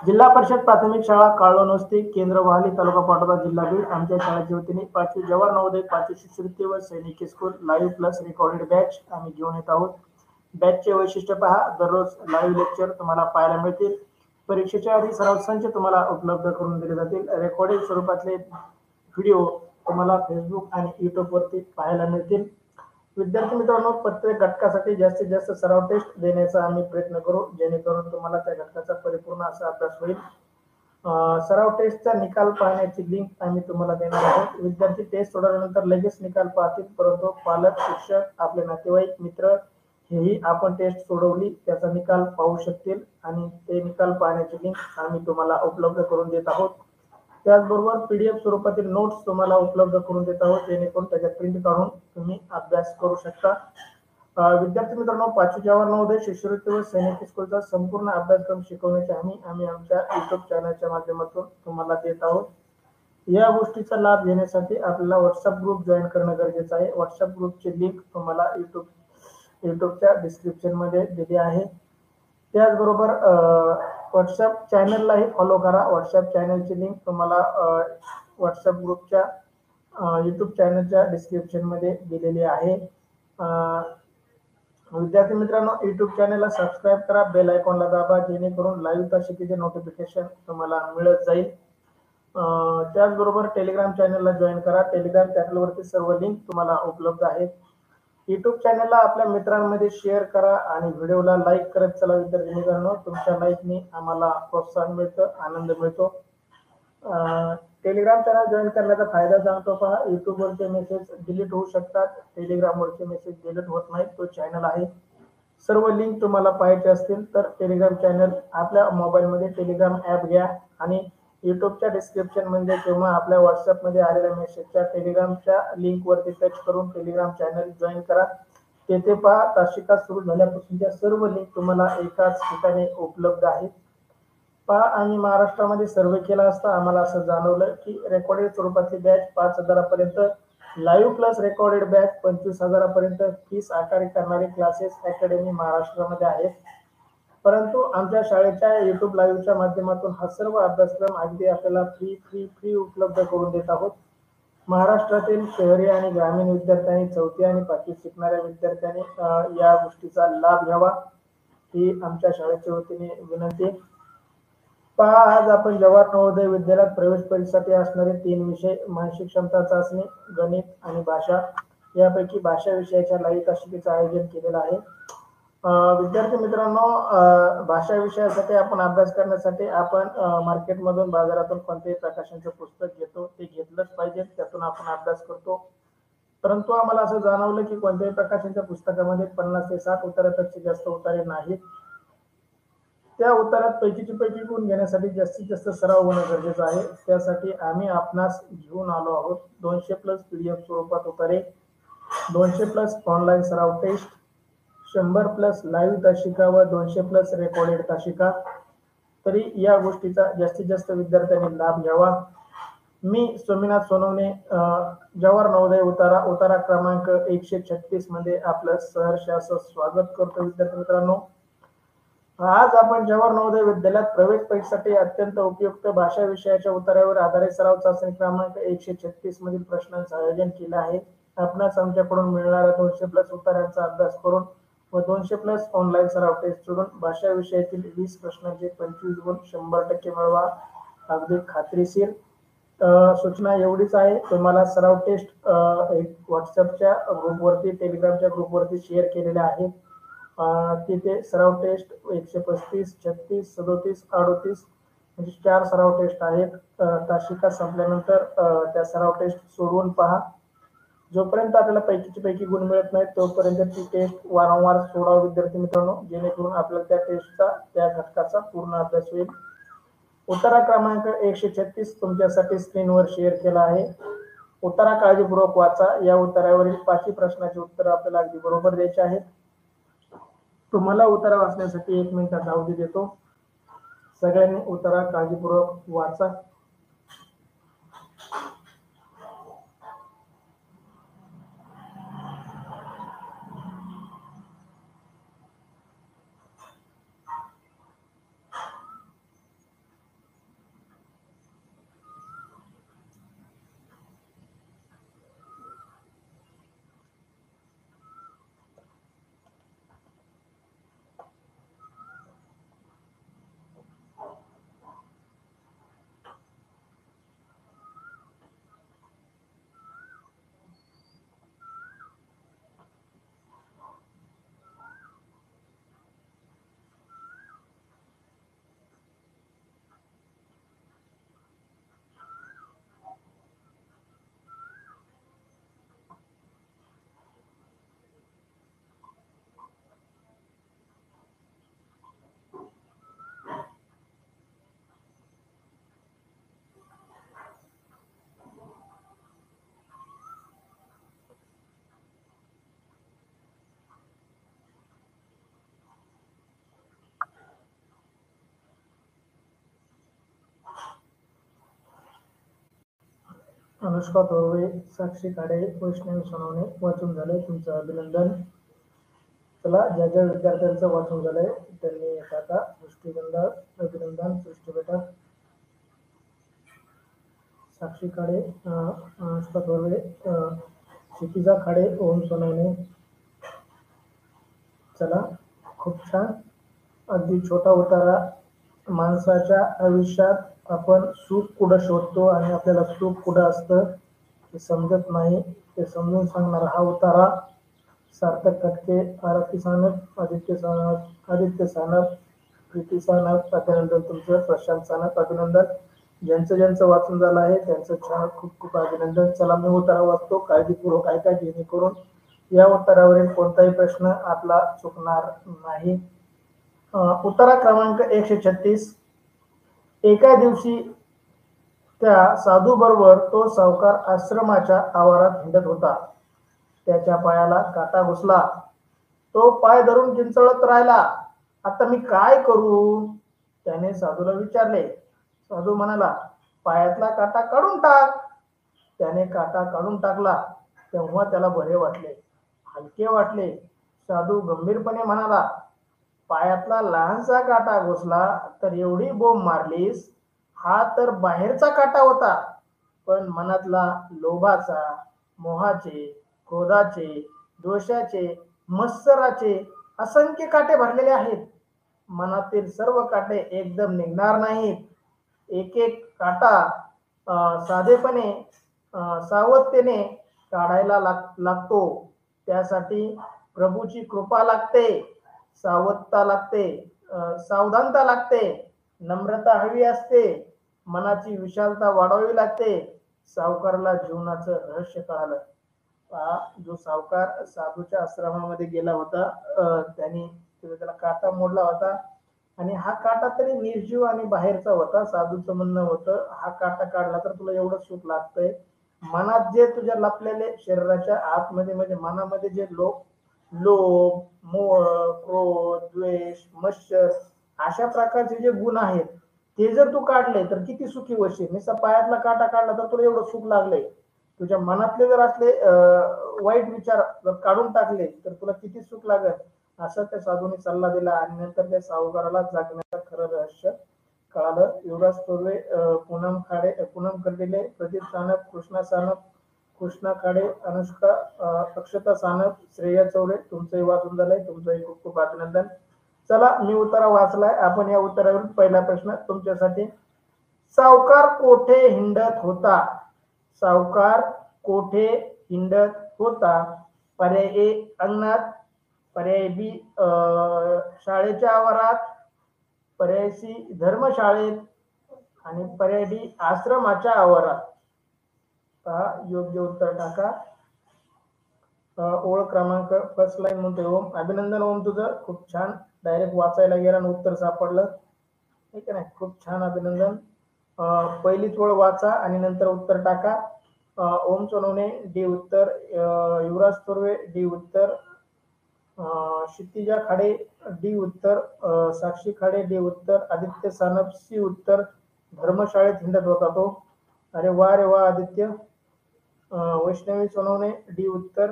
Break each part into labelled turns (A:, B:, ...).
A: जिल्हा परिषद प्राथमिक शाळा काळोनोस्ती केंद्र वहाली तालुका पाटोदा जिल्हा बीड आमच्या शाळेच्या वतीने 5वी जवाहर नवोदय 5वी शिष्यवृत्ती व सैनिकी school live plus recorded batch आम्ही घेऊन येत आहोत. बॅचचे वैशिष्ट्य पहा, दररोज लाईव्ह लेक्चर तुम्हाला पाहायला मिळतील. परीक्षेच्या आधी सराव संच तुम्हाला उपलब्ध करून दिले जातील. रेकॉर्डेड स्वरूपातले व्हिडिओ तुम्हाला फेसबुक आणि युट्यूब वरती पाहायला मिळतील. विद्यार्थी मित्रांनो, प्रत्येक घटकासाठी जास्तीत जास्त सराव टेस्ट देण्याचा आम्ही प्रयत्न करू, जेणेकरून तुम्हाला त्या घटकाचा परिपूर्ण असा अभ्यास होईल. सराव टेस्टचा निकाल पाहण्याची लिंक आम्ही तुम्हाला देणार आहोत. विद्यार्थी टेस्ट सोडवल्यानंतर लगेच निकाल पाहतील, परंतु पालक, शिक्षक, आपले नातेवाईक, मित्र हेही आपण टेस्ट सोडवली त्याचा निकाल पाहू शकतील आणि ते निकाल पाहण्याची लिंक आम्ही तुम्हाला उपलब्ध करून देत आहोत. त्याचबरोबर पीडीएफ स्वरूपातील नोट्स तुम्हाला उपलब्ध करून देत आहोत, जेणेकरून त्याच्या प्रिंट काढून तुम्ही अभ्यास करू शकता. विद्यार्थी मित्रांनो, 5वी जवाहर नवोदय शिष्यवृत्ती व सैनिकी स्कूलचा संपूर्ण अभ्यासक्रम शिकवण्याची आम्ही आमच्या युट्यूब चॅनलच्या माध्यमातून तुम्हाला देत आहोत. या गोष्टीचा लाभ घेण्यासाठी आपल्याला व्हॉट्सअप ग्रुप जॉईन करणं गरजेचं आहे. व्हॉट्सअप ग्रुपची लिंक तुम्हाला युट्यूबच्या डिस्क्रिप्शन मध्ये दिली आहे. त्याचबरोबर व्हॉट्सअप चॅनललाही फॉलो करा. व्हॉट्सअप चॅनलची लिंक तुम्हाला व्हॉट्सअप ग्रुपच्या युट्यूब चॅनलच्या डिस्क्रिप्शन मध्ये दिलेली आहे. विद्यार्थी मित्रांनो, युट्यूब चॅनलला सबस्क्राईब करा, बेल आयकॉनला दाबा, जेणेकरून लाईव्ह तासिकेचे नोटिफिकेशन तुम्हाला मिळत जाईल. त्याचबरोबर टेलिग्राम चॅनलला जॉईन करा. टेलिग्राम चॅनलवरती सर्व लिंक तुम्हाला उपलब्ध आहेत. युट्यूब चॅनलला आपल्या मित्रांमध्ये शेअर करा आणि व्हिडिओला लाईक करत चला. विद्यार्थी मित्रांनो, तुमच्या लाईकने आम्हाला प्रोत्साहन मिळतं, आनंद मिळतो. टेलिग्राम चॅनल जॉईन करण्याचा फायदा सांगतो पहा. युट्यूबवरचे मेसेज डिलीट होऊ शकतात, टेलिग्रामवरचे मेसेज डिलीट होत नाहीत. तो चॅनल आहे. सर्व लिंक तुम्हाला पाहायचे असतील तर टेलिग्राम चॅनल आपल्या मोबाईलमध्ये टेलिग्राम ॲप घ्या आणि युट्यूबच्या डिस्क्रिप्शन मध्ये किंवा आपल्या व्हॉट्सअपमध्ये आलेल्या मेसेजच्या टेलिग्रामच्या लिंकवरती टच करून टेलिग्राम चॅनल जॉईन करा. तेथे पहा, तासिका सुरू झाल्यापासूनच्या सर्व लिंक तुम्हाला एकाच ठिकाणी उपलब्ध आहेत. पहा, आम्ही महाराष्ट्रामध्ये सर्वे केला असता आम्हाला असं जाणवलं की रेकॉर्डेड स्वरूपातली बॅच 5,000 पर्यंत, लाईव्ह प्लस रेकॉर्डेड बॅच 25,000 पर्यंत फीस आकारणी करणारे क्लासेस अकॅडमी महाराष्ट्रामध्ये आहेत. परंतु आमच्या शाळेच्या युट्यूब लाईव्हच्या माध्यमातून हा सर्व अभ्यासक्रम अगदी आपल्याला फ्री उपलब्ध करून देत आहोत. महाराष्ट्रातील शहरी आणि ग्रामीण विद्यार्थ्यांनी 4थी आणि 5वी शिकणाऱ्या विद्यार्थ्यांनी या गोष्टीचा लाभ घ्यावा, ही आमच्या शाळेच्या वतीने विनंती. पहा, आज आपण जवाहर नवोदय विद्यालयात प्रवेश परीक्षेसाठी असणारे 3 विषय, मानसिक क्षमता चाचणी, गणित आणि भाषा, यापैकी भाषा विषयाच्या लाईव्ह तासिकेचं आयोजन केलेलं आहे. विद्यार्थी मित्रांनो, भाषा विषयासाठी आपण अभ्यास करण्यासाठी आपण मार्केटमधून, बाजारातून कोणत्याही प्रकाशनचं पुस्तक घेतो, ते घेतलंच पाहिजे, त्यातून आपण अभ्यास करतो. परंतु आम्हाला असं जाणवलं की कोणत्याही प्रकाशनच्या पुस्तकामध्ये 50 ते 60 उत्तरापेक्षा जास्त उत्तरे नाहीत. त्या उत्तरात पैकीचे पैकी गुण घेण्यासाठी जास्तीत जास्त सराव होणं गरजेचं आहे. त्यासाठी आम्ही आपणास घेऊन आलो आहोत 200+ पीडीएफ स्वरूपात उत्तरे, 200+ ऑनलाईन सराव टेस्ट, 100+ लाईव्ह तासिका व 200+ रेकॉर्डेड तासिका. तरी या गोष्टीचा जास्तीत जास्त विद्यार्थ्यांनी लाभ घ्यावा. मी स्वामीनाथ सोनवणे, जवाहर नवोदय उतारा क्रमांक 136 मध्ये आपलं सहर्ष असं स्वागत करतो. विद्यार्थी मित्रांनो, आज आपण जवाहर नवोदय विद्यालयात प्रवेश परीक्षेसाठी अत्यंत उपयुक्त भाषा विषयाच्या उत्तरावर आधारित सराव चाचणी क्रमांक 136 मधील प्रश्नांचं आयोजन केलं आहे. आपणास आमच्याकडून मिळणाऱ्या 200+ उत्तरांचा अभ्यास करून व 200+ ऑनलाईन सराव टेस्ट सोडून भाषा विषयातील 20 प्रश्नांचे 25 गुण 100% मिळवा, अगदी खात्रीशीर. सूचना एवढीच आहे, तुम्हाला सराव टेस्ट एक व्हॉट्सअपच्या ग्रुपवरती, टेलिग्रामच्या ग्रुपवरती शेअर केलेल्या आहेत. तिथे सराव टेस्ट 135, 36, 37, 38 म्हणजे 4 सराव टेस्ट आहेत. तासिका संपल्यानंतर त्या सराव टेस्ट सोडवून पहा. जोपर्यंत आपल्याला पैकीचे पैकी गुण मिळत नाहीत तोपर्यंत ती टेस्ट वारंवार सोडावा विद्यार्थी मित्रांनो, जेणेकरून आपल्याला त्या टेस्टचा, त्या घटकाचा पूर्ण अभ्यास होईल. उत्तरा क्रमांक 136 तुमच्यासाठी स्क्रीनवर शेअर केला आहे. उत्तरा काळजीपूर्वक वाचा. या उत्तरावरील 5 प्रश्नाची उत्तर आपल्याला अगदी बरोबर द्यायची आहेत. तुम्हाला उत्तर वाचण्यासाठी 1 मिनिटाचा अवधी देतो. सगळ्यांनी उत्तरा काळजीपूर्वक वाचा. अनुष्का थोरवे, साक्षी खाडे, वैष्णवी सोनवणे वाचून झालंय, तुमचं अभिनंदन. चला, ज्या ज्या विद्यार्थ्यांचं वाचून झालंय त्यांनी टाका. सृष्टी गंधाळ, अभिनंदन. सृष्टी बेटा, साक्षी खाडे, अनुष्का थोरवे, क्षितिजा खाडे, ओम सोनवणे. चला, खूप छान. अगदी छोटा उतारा. माणसाच्या आयुष्यात आपण सुख कुठं शोधतो आणि आपल्याला सुख कुठं असतं ते समजत नाही, ते समजून सांगणारा हा उतारा. सार्थक कटके, आरती सानप, आदित्य सानप, प्रीती सानप, अभिनंदन तुमचं. प्रशांत सानप, अभिनंदन. ज्यांचं ज्यांचं वाचून झालं आहे त्यांचं छान खूप खूप अभिनंदन. चला, मी उतारा वाचतो काळजीपूर्वक ऐका, जेणेकरून या उत्तरावरील कोणताही प्रश्न आपला चुकणार नाही. उतारा क्रमांक 136. एका दिवशी त्या साधू बरोबर तो सावकार आश्रमाच्या आवारात हिंडत होता. त्याच्या पायाला काटा घुसला. तो पाय धरून किंचाळत राहिला. आता मी काय करू? त्याने साधूला विचारले. साधू म्हणाला, पायातला काटा काढून टाक. त्याने काटा काढून टाकला. तेव्हा त्याला बरे वाटले, हलके वाटले. साधू गंभीरपणे म्हणाला, पायातला लहानसा काटा घुसला तर एवढी बोंब मारलीस? हा तर बाहेरचा काटा होता, पण मनातला लोभाचा, मोहाचे, क्रोधाचे, दोषाचे, मत्सराचे असंख्य काटे भरलेले आहेत. मनातील सर्व काटे एकदम निघणार नाहीत. एक एक काटा साधेपणे, सावधतेने काढायला लागतो. त्यासाठी प्रभूची कृपा लागते, सावधता लागते, सावधानता लागते, नम्रता हवी असते, मनाची विशालता वाढवावी लागते. सावकारला जीवनाचं रहस्य कळालं. जो सावकार साधूच्या आश्रमामध्ये गेला होता, त्याने त्याला काटा मोडला होता आणि हा काटा तरी निर्जीव आणि बाहेरचा होता. साधूचं म्हणणं होतं, हा काटा काढला तर तुला एवढं सुख लागतंय. मनात जे तुझ्या लपलेले शरीराच्या आतमध्ये म्हणजे मनामध्ये जे लोभ, मोह, क्रोध, द्वेष, मत्सर अशा प्रकारचे जे गुण आहेत ते जर तू काढले तर किती सुखी होशील. नुसता पायातला काटा काढला तर तुला एवढं सुख लागलंय. तुझ्या मनातले जर असले वाईट विचार जर काढून टाकले तर तुला किती सुख लागेल, असं त्या साधूने सल्ला दिला. आणि नंतर त्या सावकाराला जगण्याचं खरं रहस्य कळालं. युवराज थोरवे, पूनम कर्डिले, प्रदीप सानप, कृष्णा खाडे, अनुष्का, अक्षता सानप, श्रेया चौरे, तुमचंही वाचून झालंय, तुमचंही खूप खूप अभिनंदन. चला, मी उत्तरा वाचलाय. आपण या उत्तरावरून पहिला प्रश्न तुमच्यासाठी. सावकार कोठे हिंडत होता? सावकार कोठे हिंडत होता? पर्याय ए अंगणात, पर्याय बी शाळेच्या आवारात, पर्याय सी धर्मशाळेत आणि पर्याय डी आश्रमाच्या आवारात. योग्य उत्तर टाका. ओळ क्रमांक फर्स्ट लाईन म्हणते ओम. अभिनंदन ओम, तुझं खूप छान. डायरेक्ट वाचायला गेला आणि उत्तर सापडलं, ठीक आहे ना? खूप छान, अभिनंदन. पहिलीच ओळ वाचा आणि नंतर उत्तर टाका. ओम सोनवणे डी उत्तर, युवराज थोरवे डी उत्तर, क्षितिजा खाडे डी उत्तर, साक्षी खाडे डी उत्तर, आदित्य सानप सी उत्तर. धर्मशाळेत हिंडत होता तो. अरे वा रे वा आदित्य. वैष्णवी सोनवणे डी उत्तर.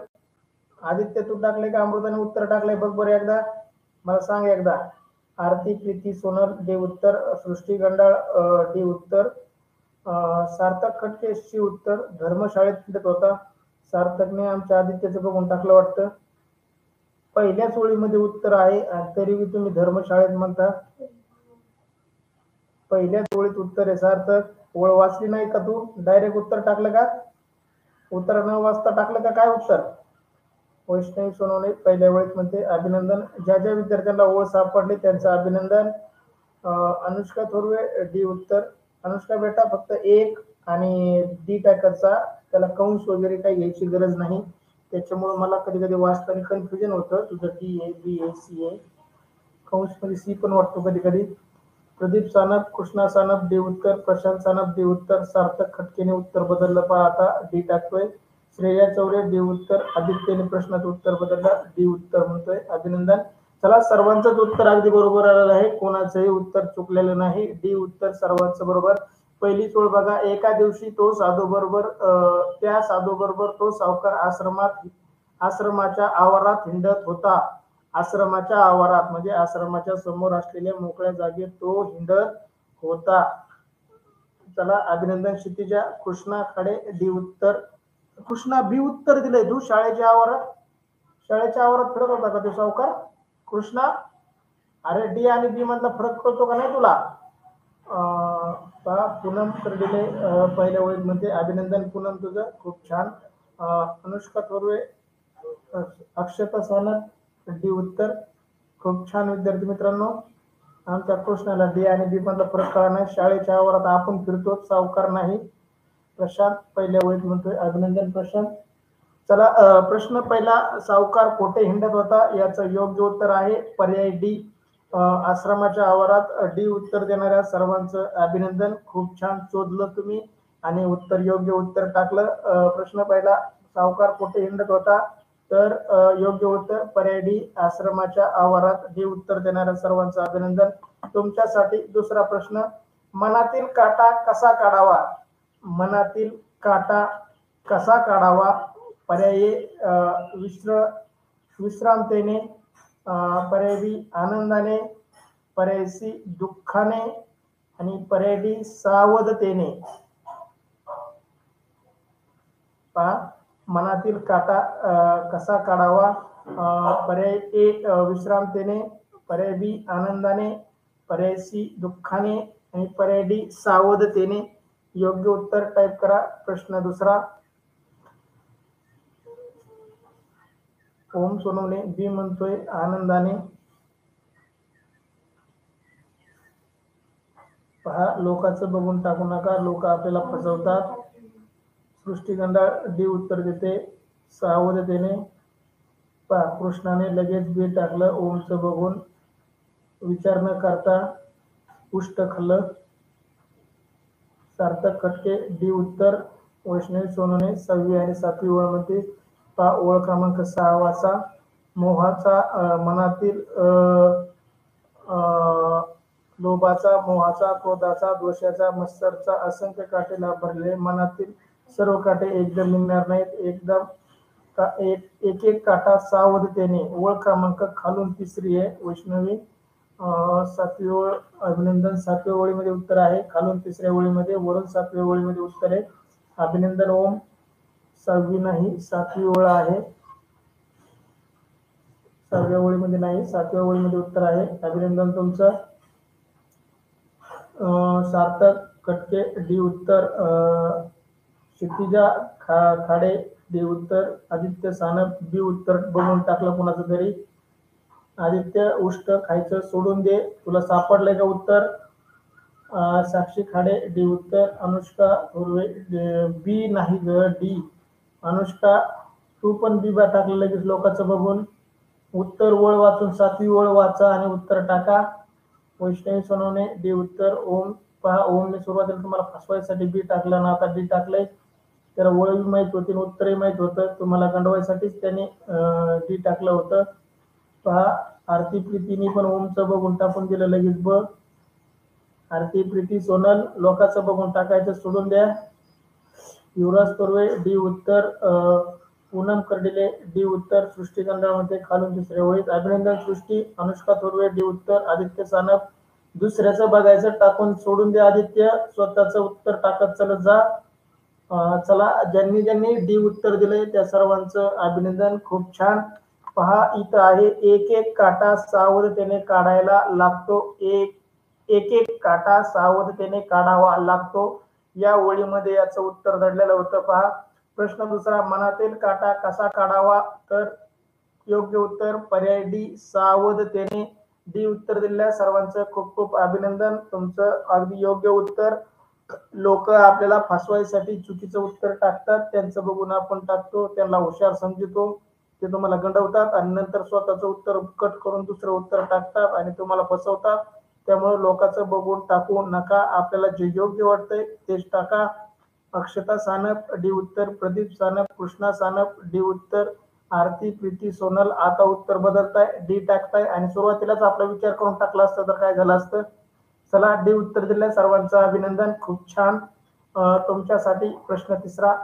A: आदित्य तू टाकले का अमृताने उत्तर टाकलंय? बघ बरं एकदा, मला सांग एकदा. आरती प्रीती सोनल डी उत्तर, सृष्टी गंडाळ डी उत्तर, सार्थक खटके सी उत्तर. धर्मशाळेत हिंडत होता. सार्थकने आमच्या आदित्यचं बघून टाकलं वाटतं. पहिल्याच ओळीमध्ये उत्तर आहे आणि तरीही तुम्ही धर्मशाळेत म्हणता. पहिल्याच ओळीत उत्तर आहे सार्थक. ओळ वाचली नाही का तू? डायरेक्ट उत्तर टाकलं का? उत्तर न वाचता टाकलं का काय उत्तर? वैष्णवी सोनवणे पहिल्या वेळेत म्हणते अभिनंदन. ज्या ज्या विद्यार्थ्यांना ओळ सापडली त्यांचं अभिनंदन. अनुष्का थोरवे डी उत्तर. अनुष्का बेटा, फक्त एक आणि डी टाकायचा, त्याला कंस वगैरे काही घ्यायची गरज नाही. त्याच्यामुळे मला कधी कधी वाचताना कन्फ्युजन होतं. तुझं D A, B A, C ए, कंस मध्ये सी पण वाटतो कधी कधी. प्रदीप सानप, कृष्णा सानप डी उत्तर, प्रशांत सानप डी उत्तर. सार्थक खटकेने उत्तर बदललं पहा, आता डी टाकतोय. श्रेया चौरे डी उत्तर. आदित्यने प्रश्नाचं उत्तर बदललं, डी उत्तर म्हणतोय. अभिनंदन. चला, सर्वांचंच उत्तर अगदी बरोबर आलेलं आहे, कोणाचंही उत्तर चुकलेलं नाही. डी उत्तर सर्वांचं बरोबर. पहिलीच ओळ बघा, एका दिवशी तो साधू बरोबर त्या साधू बरोबर तो सावकार आश्रमाच्या आवारात हिंडत होता. आश्रमाच्या आवारात म्हणजे आश्रमाच्या समोर असलेल्या मोकळ्या जागेत तो हिंडत होता. चला अभिनंदन. क्षितिजा. कृष्णाकडे डी उत्तर. कृष्णा बी उत्तर दिलंय. तू शाळेच्या आवारात फिरत होता का तो सावकार कृष्णा? अरे डी आणि बी मधला फरक कळतो का नाही तुला? पूनम कर्डिले पहिल्या ओळीमध्ये. अभिनंदन पूनम, तुझं खूप छान. अनुष्का थोरवे, अक्षता सानप, डी उत्तर. खूप छान विद्यार्थी मित्रांनो. आमच्या कृष्णाला डी आणि बी मधला फरक कळला नाही. शाळेच्या आवारात आपण फिरतो, सावकार नाही. प्रशांत पहिल्या ओळीत म्हणतोय. अभिनंदन प्रशांत. चला प्रश्न पहिला, सावकार कोठे हिंडत होता याचं योग्य उत्तर आहे पर्याय डी, आश्रमाच्या आवारात. डी उत्तर देणाऱ्या सर्वांचं अभिनंदन. खूप छान शोधलं तुम्ही आणि उत्तर योग्य उत्तर टाकलं. प्रश्न पहिला, सावकार कोठे हिंडत होता, तर योग्य उत्तर पर्याय डी, आश्रमाच्या आवारात. डी उत्तर देणाऱ्या सर्वांचं अभिनंदन. तुमच्यासाठी दुसरा प्रश्न, मनातील काटा कसा काढावा? मनातील काटा कसा काढावा? पर्याय विश्रांतीने, पर्याय बी आनंदाने, पर्याय सी दुःखाने आणि पर्याय डी सावधतेने. मनातील काटा कसा काढावा? पर्याय ए विश्रांतीने, पर्याय बी आनंदाने, पर्याय सी दुःखाने आणि पर्याय डी सावधतेने. योग्य उत्तर टाईप करा. प्रश्न दुसरा, ओम सोनवणे बी म्हणतोय आनंदाने. पहा, लोकांचं बघून टाकू नका, लोक आपल्याला फसवतात. सृष्टिगंधा डी उत्तर देते सावधतेने. पहा, कृष्णाने लगेच बी टाकलं ओमचं बघून, विचार न करता उष्ट खाल्लं. सार्थक खटके डी उत्तर. वैष्णवी सोनवणे 6वी आणि 7वी ओळमध्ये. पहा, ओळ क्रमांक 6 वाचा. मोहाचा, मनातील लोभाचा, मोहाचा, क्रोधाचा, दोषाचा, मत्सरचा असंख्य काटेला भरले. मनातील सर्व काटे एकदम निघणार नाहीत. एक एक काटा सावधतेने. ओळ क्रमांक खालून तिसरी आहे वैष्णवी. 7वी ओळ. अभिनंदन. 7व्या ओळीमध्ये उत्तर आहे, खालून तिसऱ्या ओळीमध्ये, वरून 7व्या ओळीमध्ये उत्तर आहे. अभिनंदन ओम. 6वी नाही, 7वी ओळ आहे. 6व्या ओळीमध्ये नाही, 7व्या ओळीमध्ये उत्तर आहे. अभिनंदन तुमचं. सार्थक खटके डी उत्तर. क्षितिजा खाडे डी उत्तर. आदित्य सानप बी उत्तर बघून टाकलं कुणाचं तरी. आदित्य, उष्ट खायचं सोडून दे, तुला सापडलंय का उत्तर? साक्षी खाडे डी उत्तर. अनुष्का थोरवे बी नाही ग, डी. अनुष्का, तू पण बी बा टाकलं लगेच लोकांचं बघून. उत्तर ओळ वाचून 7वी ओळ वाचा आणि उत्तर टाका. वैष्णवी सोनवणे डी उत्तर. ओम, पहा, ओमने सुरुवातीला तुम्हाला फसवायसाठी बी टाकलं ना आता डी टाकलंय. त्याला ओळही माहित होती, उत्तरही माहित होतं, तुम्हाला गंडवायसाठीच त्याने डी टाकलं होतं. पहा, आरती प्रीतीने पण ओमचं बघून टाकून दिलं लगेच ब. आरती प्रीती सोनल, लोकांचं बघून टाकायचं सोडून द्या. युवराज तोरवे डी उत्तर. पूनम कर्डिले डी उत्तर. सृष्टिगंधामध्ये खालून तिसऱ्या ओळीत. अभिनंदन सृष्टी. अनुष्का थोरवे डी उत्तर. आदित्य सानप, दुसऱ्याचं बघायचं टाकून सोडून द्या. आदित्य, स्वतःचं उत्तर टाकत चलत जा. चला, ज्यांनी ज्यांनी डी उत्तर दिलंय त्या सर्वांचं अभिनंदन. खूप छान. पहा, इथं आहे, एक एक काटा सावधतेने काढायला लागतो. एक एक काटा सावधतेने काढावा लागतो. या ओळीमध्ये याचं उत्तर दडलेलं होतं. पहा, प्रश्न दुसरा, मनातील काटा कसा काढावा, तर योग्य उत्तर पर्याय डी, सावधतेने. डी उत्तर दिलेल्या सर्वांचं खूप खूप अभिनंदन. तुमचं अगदी योग्य उत्तर. लोक आपल्याला फसवायसाठी चुकीचं उत्तर टाकतात, त्यांचं बघून आपण टाकतो, त्यांना हुशार समजतो, ते तुम्हाला गंडवतात आणि नंतर स्वतःचं उत्तर कट करून दुसरं उत्तर टाकतात आणि तुम्हाला फसवतात. त्यामुळे लोकांचं बघून टाकू नका, आपल्याला जे योग्य वाटतंय तेच टाका. अक्षता सानप डी उत्तर. प्रदीप सानप, कृष्णा सानप डी उत्तर. आरती प्रीती सोनल आता उत्तर बदलताय, डी टाकताय आणि सुरुवातीलाच आपला विचार करून टाकला असतं तर काय झालं असतं? चला डी उत्तर दिलं, सर्वांचं अभिनंदन, खूप छान. तुमच्यासाठी प्रश्न तिसरा,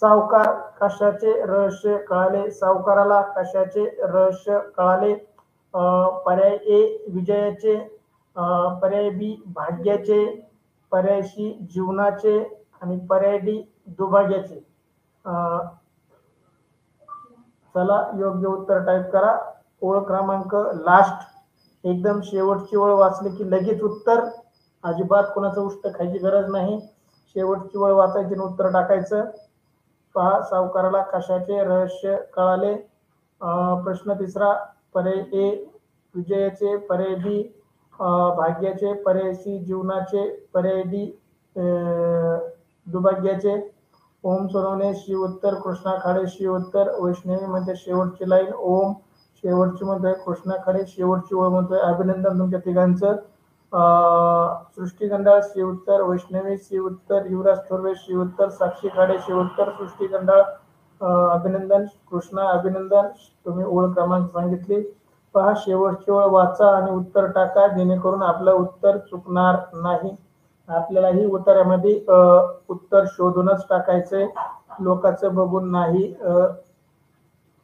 A: सावकार कशाचे रहस्य कळाले? सावकाराला कशाचे रहस्य कळाले? पर्याय ए विजयाचे, पर्याय बी भाग्याचे, पर्याय सी जीवनाचे आणि पर्याय डी दुभाग्याचे. चला योग्य उत्तर टाईप करा. ओळ क्रमांक लास्ट, एकदम शेवटची ओळ वाचली की लगेच उत्तर, अजिबात कोणाचं उष्ट खायची गरज नाही. शेवटची ओळ वाचायची आणि उत्तर टाकायचं. पहा, सावकाराला कशाचे रहस्य कळाले? प्रश्न तिसरा, पर्याय ए विजयाचे, पर्याय बी भाग्याचे, पर्याय सी जीवनाचे, पर्याय डी दुभाग्याचे. ओम सोनवणे शी उत्तर, कृष्णा खाडे शी उत्तर, वैष्णवी म्हणजे शेवटची लाईन ओम शेवटची म्हणतोय, कृष्णा खाडे शेवटची ओळ म्हणतोय. अभिनंदन तुमच्या तिघांचं. सृष्टी गंडाळ शी उत्तर, वैष्णवी शी उत्तर, युवराज थोरवे शी उत्तर, साक्षी खाडे शी उत्तर, सृष्टी गंडाळ अभिनंदन, कृष्णा अभिनंदन, तुम्ही ओळ क्रमांक सांगितली. पहा, शेवटची ओळ वाचा आणि उत्तर टाका, जेणेकरून आपलं उत्तर चुकणार नाही. आपल्यालाही उत्तरामध्ये उत्तर शोधूनच टाकायचंय, लोकांचं बघून नाही.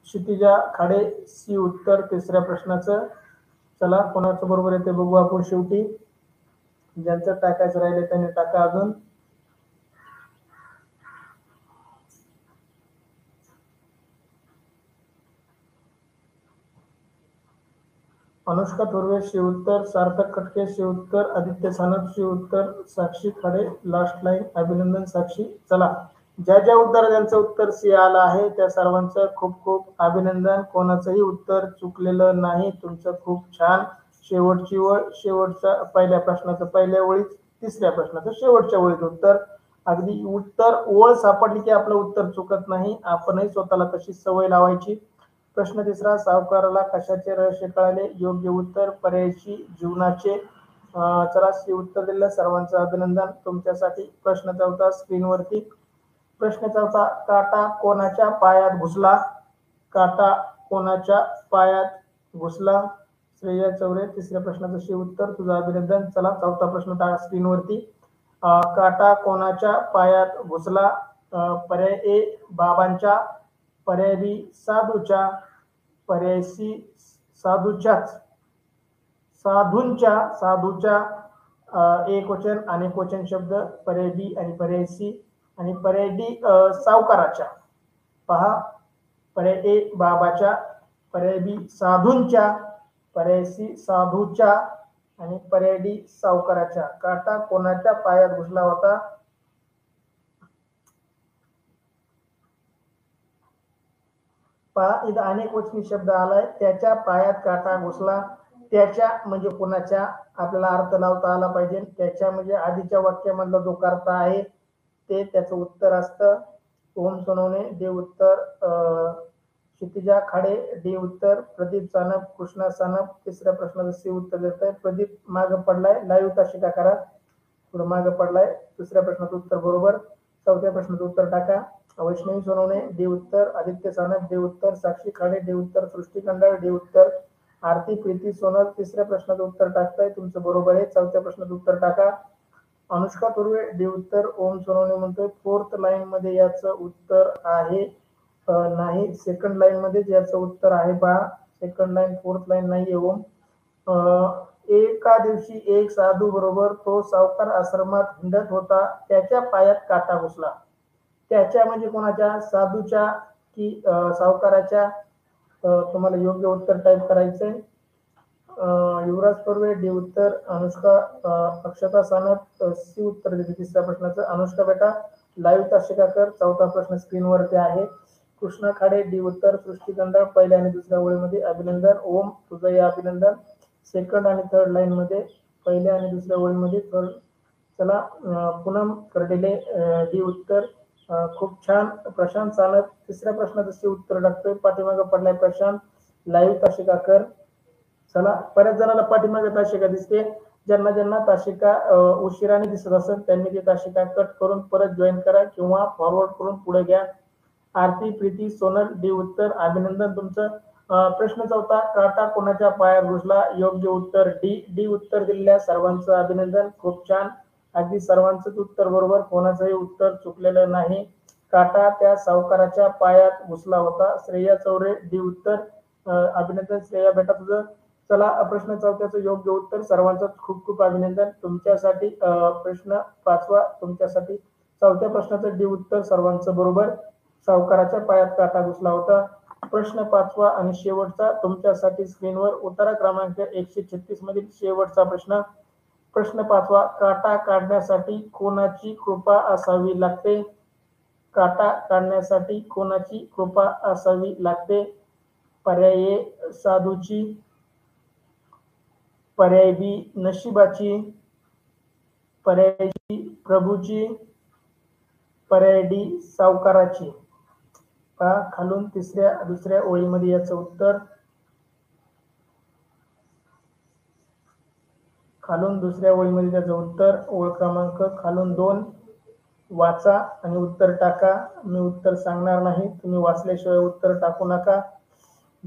A: क्षितिजा खाडे सी उत्तर तिसऱ्या प्रश्नाचं. चला कोणाचं बरोबर आहे ते बघू आपण शेवटी. ज्यांचं टाकायचं राहिले त्यांनी टाका अजून. अनुष्का थोरवे शी उत्तर, सार्थक कटके शी उत्तर, आदित्य सानप शी उत्तर, साक्षी खाडे लास्ट लाईन. अभिनंदन साक्षी. चला, ज्या ज्या उत्तर ज्यांचं उत्तर सी आलं आहे त्या सर्वांचं खूप खूप अभिनंदन. कोणाचंही उत्तर चुकलेलं नाही, तुमचं खूप छान. शेवटची ओळ, शेवटच्या पहिल्या प्रश्नाचं पहिल्या ओळीत, तिसऱ्या प्रश्नाचं शेवटच्या ओळीत उत्तर. अगदी उत्तर ओळ सापडली की आपलं उत्तर चुकत नाही, आपणही स्वतःला तशी सवय लावायची. प्रश्न तिसरा, सावकाराला कशाचे रहस्य कळाले? योग्य उत्तर पर्याय सी जीवनाचे. चला सी उत्तर दिलं, सर्वांचं अभिनंदन तुमच्यासाठी. प्रश्न चौथा स्क्रीनवरती. प्रश्न चौथा, काटा कोणाच्या पायात घुसला? काटा कोणाच्या पायात घुसला? श्रेया चौरे तिसऱ्या प्रश्नाचं शी उत्तर, तुझं अभिनंदन. चला चौथा प्रश्न टाका स्क्रीनवरती. काटा कोणाच्या पायात घुसला? पर्याय ए बाबांच्या, पर्याय बी साधूच्या, पर्याय सी साधूच्याच, साधूच्या एक वचन अनेक वचन शब्द, पर्याय बी आणि पर्याय सी आणि पर्याय डी सावकाराच्या. पहा, पर्याय ए बाबाच्या, पर्याय बी साधूंच्या, पर्याय सी साधूच्या आणि पर्याय डी सावकाराच्या. काटा कोणाच्या पायात घुसला होता? पहा, इथं अनेक वचनी शब्द आलाय. त्याच्या पायात काटा घुसला. त्याच्या म्हणजे कोणाच्या, आपल्याला अर्थ लावता आला पाहिजे. त्याच्या म्हणजे आधीच्या वाक्यामधला जो कर्ता आहे ते त्याचं उत्तर असतं. ओम सोनवणे डी उत्तर, क्षितिजा खाडे डी उत्तर, प्रदीप सानप, कृष्णा सानप तिसऱ्या प्रश्नाचं सी उत्तर देत आहे. प्रदीप मागं पडलाय, लाईव्ह ताशिका करा, थोडं मागं पडलाय. दुसऱ्या प्रश्नाचं उत्तर बरोबर. चौथ्या प्रश्नाचं उत्तर टाका. वैष्णवी सोनवणे डी उत्तर, आदित्य सानप डी उत्तर, साक्षी खाडे डी उत्तर, सृष्टी कंडाळ डी उत्तर, आरती प्रीती सोनल तिसऱ्या प्रश्नाचं उत्तर टाकताय, तुमचं बरोबर आहे. चौथ्या प्रश्नाचं उत्तर टाका. अनुष्का तुर्वे डी उत्तर, ओम सोनवणे म्हणतोय फोर्थ लाईन मध्ये याचं उत्तर आहे नाही, सेकंड लाईन मध्ये याचं उत्तर आहे. पहा, सेकंड लाईन फोर्थ लाईन नाहीये. ओम, एका दिवशी एक साधू बरोबर तो सावकार आश्रमात हिंडत होता, त्याच्या पायात काटा घुसला. त्याच्या म्हणजे कोणाच्या, साधूच्या की सावकाराच्या? तुम्हाला योग्य उत्तर टाईप करायचंय. युवराज थोरवे डी उत्तर, अनुष्का अक्षता सानप सी उत्तर देते तिसऱ्या प्रश्नाचं. अनुष्का बेटा लाईव्ह ताशिका कर. चौथा प्रश्न स्क्रीनवरती आहे. कृष्णा खाडे डी उत्तर, सृष्टी गंडाळ पहिल्या आणि दुसऱ्या ओळीमध्ये. अभिनंदन ओम, तुझंही अभिनंदन. सेकंड आणि थर्ड लाईन मध्ये, पहिल्या आणि दुसऱ्या ओळीमध्ये. चला, पूनम कर्डिले डी उत्तर, खूप छान. प्रशांत सानप तिसऱ्या प्रश्नाचं सी उत्तर टाकतोय, पाठीमागं पडलाय प्रशांत, लाईव्ह ताशिका कर. चला, बऱ्याच जणांना पाठीमागे ताशिका दिसते. ज्यांना ज्यांना ताशिका उशिराने दिसत असेल त्यांनी ती ताशिका कट करून परत जॉईन करा किंवा फॉरवर्ड करून पुढे घ्या. आरती प्रीती सोनल डी उत्तर, अभिनंदन तुमचं. प्रश्न चौथा, काटा कोणाच्या पायात घुसला? योग्य उत्तर डी. डी उत्तर दिलेल्या सर्वांचं अभिनंदन, खूप छान. अगदी सर्वांचंच उत्तर बरोबर, कोणाचंही उत्तर चुकलेलं नाही. काटा त्या सावकाराच्या पायात घुसला होता. श्रेया चौरे, डी उत्तर. अभिनंदन श्रेया बेटा तुझं. चला, प्रश्न चौथ्याचं योग्य उत्तर. सर्वांचं खूप खूप अभिनंदन. तुमच्यासाठी प्रश्न पाचवा तुमच्यासाठी. चौथ्या प्रश्नाचं डी उत्तर सर्वांचं बरोबर. सावकाराच्या पायात काटा घुसला होता. प्रश्न पाचवा आणि शेवटचा तुमच्यासाठी स्क्रीनवर उतारा क्रमांक 136 मधील शेवटचा प्रश्न. प्रश्न पाचवा, काटा काढण्यासाठी कोणाची कृपा असावी लागते? काटा काढण्यासाठी कोणाची कृपा असावी लागते? पर्याय ए साधूची, पर्याय बी नशिबाची, पर्याय सी प्रभूची, पर्याय डी सावकाराची. पहा खालून दुसऱ्या ओळीमध्ये याचं उत्तर, खालून दुसऱ्या ओळीमध्ये त्याचं उत्तर. ओळ क्रमांक खालून 2 वाचा आणि उत्तर टाका. मी उत्तर सांगणार नाही, तुम्ही वाचल्याशिवाय उत्तर टाकू नका.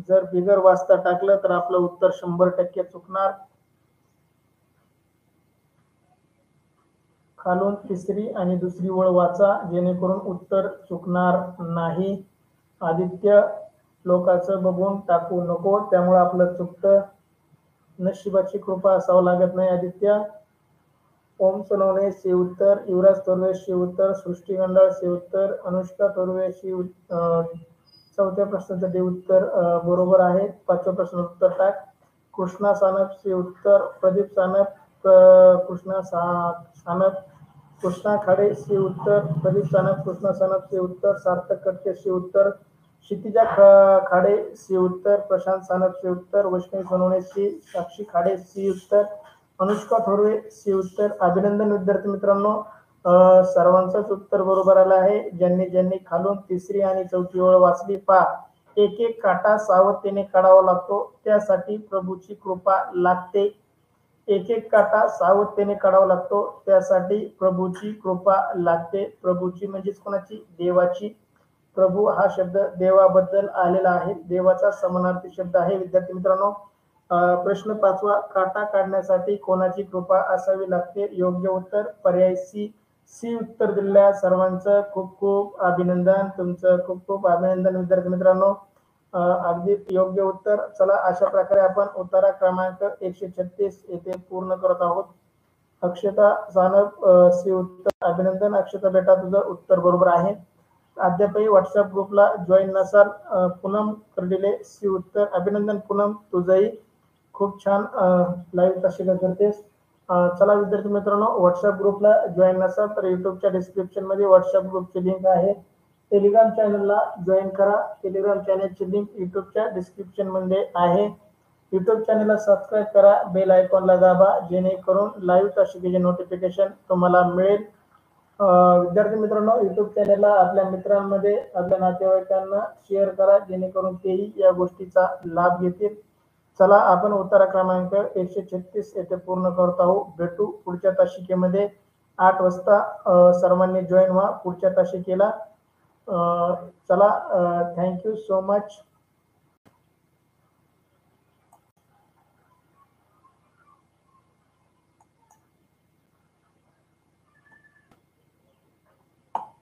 A: जर बिगर वाचता टाकलं तर आपलं उत्तर 100% चुकणार. खालून तिसरी आणि दुसरी ओळ वाचा जेणेकरून उत्तर चुकणार नाही. आदित्य, लोकांचं बघून टाकू नको, त्यामुळे आपलं चुकतं. नशिबाची कृपा असावं लागत नाही आदित्य. ओम सोनवणे शी उत्तर, युवराज तोरवे शी उत्तर, सृष्टी मंडळ शी उत्तर, अनुष्का तोरवे शी. चौथ्या प्रश्नाचं डी उत्तर बरोबर आहे. पाचव्या प्रश्न उत्तर टाक. कृष्णा सानप शी उत्तर, प्रदीप सानप, कृष्णा सानप, कृष्णा खाडे शी उत्तर, प्रदीप सानप, कृष्णा सानप शी उत्तर, सार्थक कटके शी उत्तर, क्षितिजा खाडे शी उत्तर, प्रशांत सानप शी उत्तर, वैष्णवी सोनवणे शी, साक्षी खाडे शी उत्तर, अनुष्का थोरवे शी उत्तर. अभिनंदन विद्यार्थी मित्रांनो, सर्वांचंच उत्तर बरोबर आलं आहे. ज्यांनी खालून तिसरी आणि चौथी ओळ वाचली. पहा, एक एक काटा सावधतेने काढावा लागतो, त्यासाठी प्रभूची कृपा लागते. एक एक काटा सावधतेने काढावा लागतो, त्यासाठी प्रभूची कृपा लागते. प्रभूची म्हणजेच कोणाची? देवाची. प्रभू हा शब्द देवाबद्दल आलेला आहे, देवाचा समानार्थी शब्द आहे. विद्यार्थी मित्रांनो, प्रश्न पाचवा, काटा काढण्यासाठी कोणाची कृपा असावी लागते? योग्य उत्तर पर्याय सी. सी उत्तर दिलेल्या सर्वांचं खूप खूप अभिनंदन. तुमचं खूप खूप अभिनंदन विद्यार्थी मित्रांनो, अगदी योग्य उत्तर. चला, अशा प्रकारे आपण उतारा क्रमांक 136 येथे पूर्ण करत आहोत. अक्षता सानप सी उत्तर. अभिनंदन अक्षता बेटा, तुझं उत्तर बरोबर आहे. अद्यापही व्हॉट्सअप ग्रुपला जॉईन नसाल, पूनम कर्डिले सी उत्तर. अभिनंदन पूनम, तुझंही खूप छान लाईव्ह कशी करतेस. चला विद्यार्थी मित्रांनो, व्हॉट्सअप ग्रुपला जॉईन नसाल तर युट्यूबच्या डिस्क्रिप्शन मध्ये व्हॉट्सअप ग्रुपची लिंक आहे. टेलिग्राम चॅनलला जॉईन करा. टेलिग्राम चॅनलची लिंक युट्यूबच्या डिस्क्रिप्शन मध्ये आहे. युट्यूब चॅनलला सबस्क्राईब करा, बेल आयकॉनला दाबा, जेणेकरून लाईव्ह शिकायचे नोटिफिकेशन तुम्हाला मिळेल. विद्यार्थी मित्रांनो, युट्यूब चॅनलला आपल्या मित्रांमध्ये, आपल्या नातेवाईकांना शेअर करा, जेणेकरून तेही या गोष्टीचा लाभ घेतील. चला, आपण उतारा क्रमांक 136 येथे पूर्ण करत आहोत. भेटू पुढच्या तासिकेमध्ये 8 वाजता. सर्वांनी जॉईन व्हा पुढच्या तासिकेला. चला, थँक्यू सो मच.